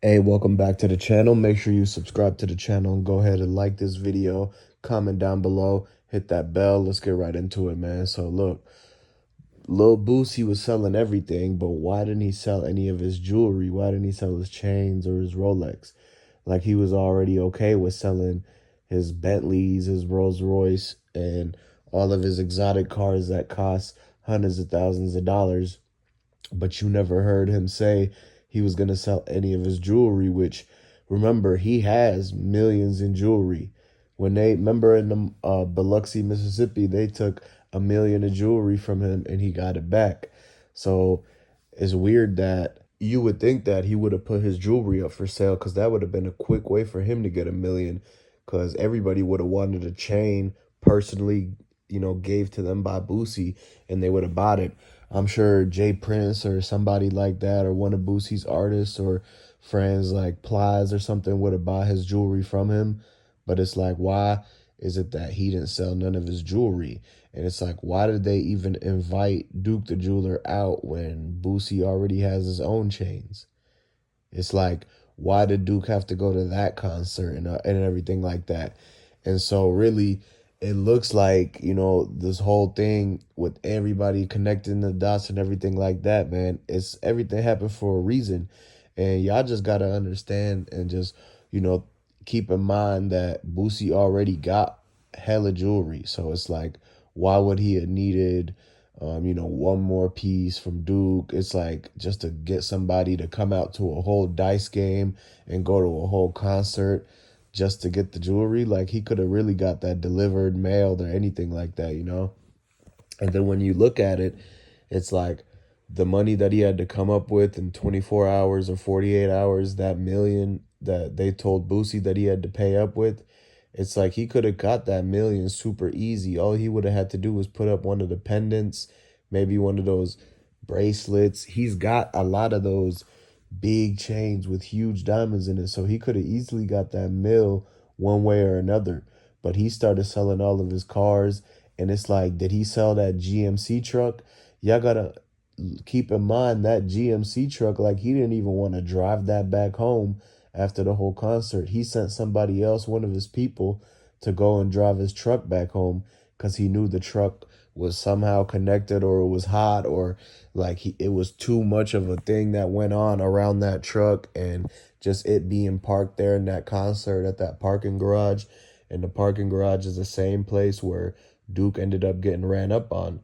Hey, welcome back to the channel. Make sure you subscribe to the channel and go ahead and like this video, comment down below, hit that bell. Let's get right into it, man. So look, Lil Boosie was selling everything, but why didn't he sell any of his jewelry? Why didn't he sell his chains or his Rolex? Like he was already okay with selling his Bentleys, his Rolls Royce, and all of his exotic cars that cost hundreds of thousands of dollars, but you never heard him say he was going to sell any of his jewelry, which remember, he has millions in jewelry. When they remember in the Biloxi, Mississippi, they took a million of jewelry from him and he got it back. So it's weird that you would think that he would have put his jewelry up for sale because that would have been a quick way for him to get a million because everybody would have wanted a chain personally, gave to them by Boosie and they would have bought it. I'm sure Jay Prince or somebody like that, or one of Boosie's artists or friends like Plies or something would have bought his jewelry from him. But it's like, why is it that he didn't sell none of his jewelry? And it's like, why did they even invite Duke the Jeweler out when Boosie already has his own chains? It's like, why did Duke have to go to that concert and everything like that? And so, really, it looks like, this whole thing with everybody connecting the dots and everything like that, man, it's everything happened for a reason. And y'all just got to understand and just, you know, keep in mind that Boosie already got hella jewelry. So it's like, why would he have needed one more piece from Duke? It's like just to get somebody to come out to a whole dice game and go to a whole concert just to get the jewelry. Like he could have really got that delivered, mailed, or anything like that. And then when you look at it, it's like the money that he had to come up with in 24 hours or 48 hours, that million that they told Boosie that he had to pay up with, it's like he could have got that million super easy. All he would have had to do was put up one of the pendants, maybe one of those bracelets. He's got a lot of those big chains with huge diamonds in it. So he could have easily got that mill one way or another. But he started selling all of his cars. And it's like, did he sell that GMC truck? Y'all gotta keep in mind that GMC truck, like he didn't even want to drive that back home after the whole concert. He sent somebody else, one of his people, to go and drive his truck back home because he knew the truck was somehow connected or it was hot or like it was too much of a thing that went on around that truck and just it being parked there in that concert at that parking garage. And the parking garage is the same place where Duke ended up getting ran up on.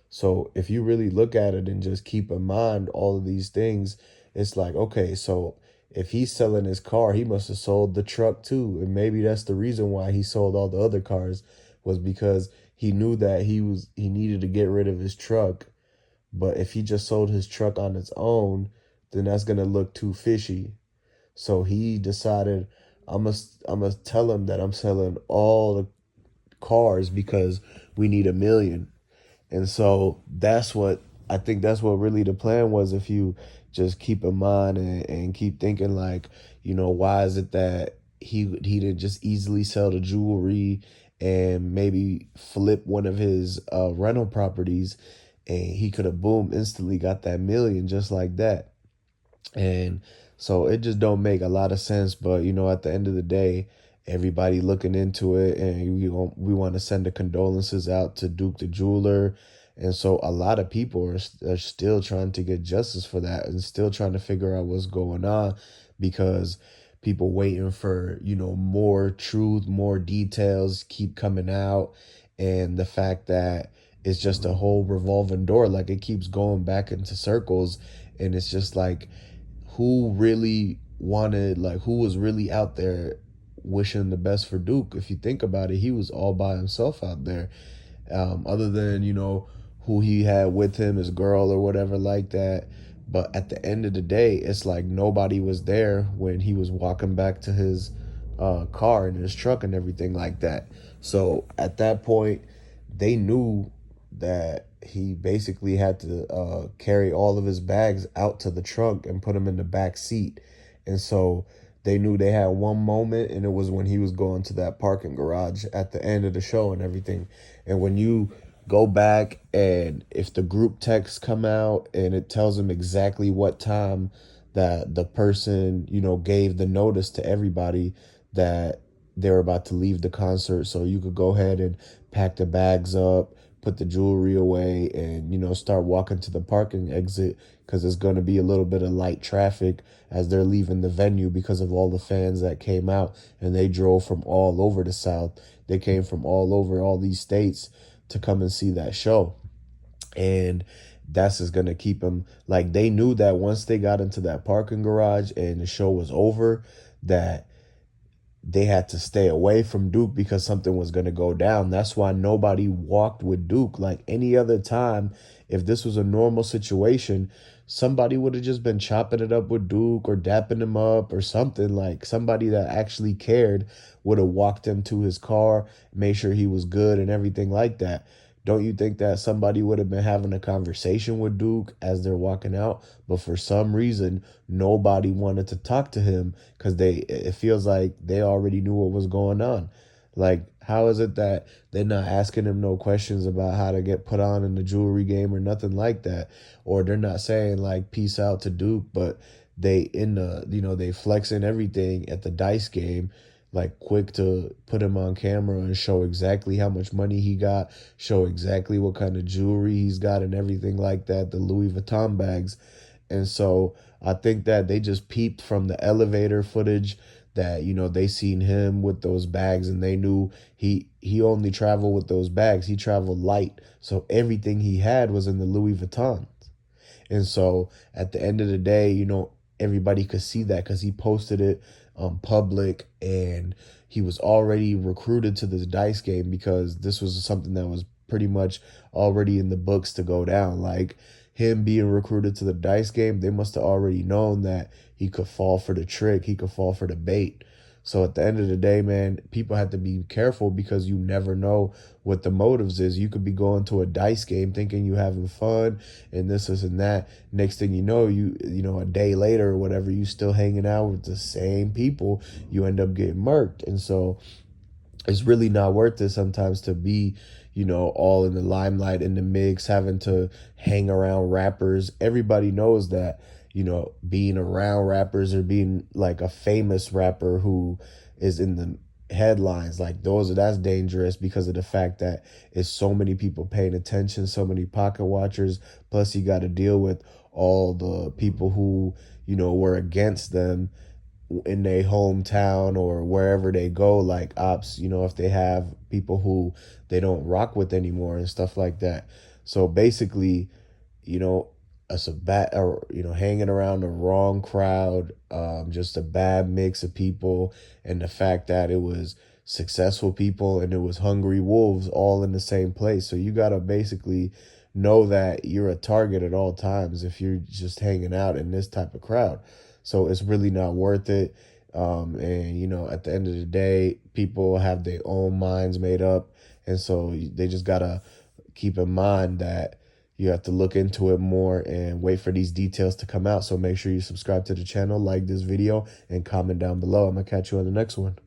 So if you really look at it and just keep in mind all of these things, it's like, okay, so if he's selling his car, he must have sold the truck too. And maybe that's the reason why he sold all the other cars was because he knew that he needed to get rid of his truck. But if he just sold his truck on its own, then that's gonna look too fishy. So he decided I'm gonna tell him that I'm selling all the cars because we need a million. And so I think that's what really the plan was. If you just keep in mind and keep thinking like, why is it that he didn't just easily sell the jewelry and maybe flip one of his rental properties and he could have boom instantly got that million just like that. And so it just don't make a lot of sense. But at the end of the day, everybody looking into it, and we want to send the condolences out to Duke the Jeweler. And so a lot of people are still trying to get justice for that and still trying to figure out what's going on because people waiting for, more truth, more details keep coming out. And the fact that it's just a whole revolving door, like it keeps going back into circles. And it's just like, who really wanted, like, who was really out there wishing the best for Duke? If you think about it, he was all by himself out there. Other than, who he had with him, his girl or whatever like that. But at the end of the day, it's like nobody was there when he was walking back to his car and his truck and everything like that. So at that point, they knew that he basically had to carry all of his bags out to the trunk and put them in the back seat. And so they knew they had one moment, and it was when he was going to that parking garage at the end of the show and everything. And when you go back and if the group texts come out and it tells them exactly what time that the person, gave the notice to everybody that they were about to leave the concert. So you could go ahead and pack the bags up, put the jewelry away, and, start walking to the parking exit because it's going to be a little bit of light traffic as they're leaving the venue because of all the fans that came out, and they drove from all over the South. They came from all over all these states to come and see that show. And that's just going to keep them, like, they knew that once they got into that parking garage and the show was over, that they had to stay away from Duke because something was going to go down. That's why nobody walked with Duke. Like any other time, if this was a normal situation, somebody would have just been chopping it up with Duke or dapping him up or something. Like somebody that actually cared would have walked him to his car, made sure he was good and everything like that. Don't you think that somebody would have been having a conversation with Duke as they're walking out? But for some reason, nobody wanted to talk to him because it feels like they already knew what was going on. Like, how is it that they're not asking him no questions about how to get put on in the jewelry game or nothing like that? Or they're not saying like peace out to Duke, but they flexing everything at the dice game, like quick to put him on camera and show exactly how much money he got, show exactly what kind of jewelry he's got and everything like that, the Louis Vuitton bags. And so I think that they just peeped from the elevator footage that, they seen him with those bags and they knew he only traveled with those bags. He traveled light. So everything he had was in the Louis Vuitton. And so at the end of the day, everybody could see that because he posted it public, and he was already recruited to this dice game because this was something that was pretty much already in the books to go down. Like him being recruited to the dice game, they must have already known that he could fall for the trick, he could fall for the bait. So at the end of the day, man, people have to be careful because you never know what the motives is. You could be going to a dice game thinking you having fun and this and that. Next thing you know, a day later or whatever, you still hanging out with the same people. You end up getting murked. And so it's really not worth it sometimes to be, all in the limelight, in the mix, having to hang around rappers. Everybody knows that, being around rappers or being like a famous rapper who is in the headlines, like that's dangerous because of the fact that it's so many people paying attention, so many pocket watchers. Plus you got to deal with all the people who, were against them in their hometown or wherever they go, like ops, if they have people who they don't rock with anymore and stuff like that. So basically, you know, it's a bad, or hanging around the wrong crowd, just a bad mix of people, and the fact that it was successful people and it was hungry wolves all in the same place. So you gotta basically know that you're a target at all times if you're just hanging out in this type of crowd. So it's really not worth it. And at the end of the day, people have their own minds made up, and so they just gotta keep in mind that you have to look into it more and wait for these details to come out. So make sure you subscribe to the channel, like this video, and comment down below. I'm gonna catch you on the next one.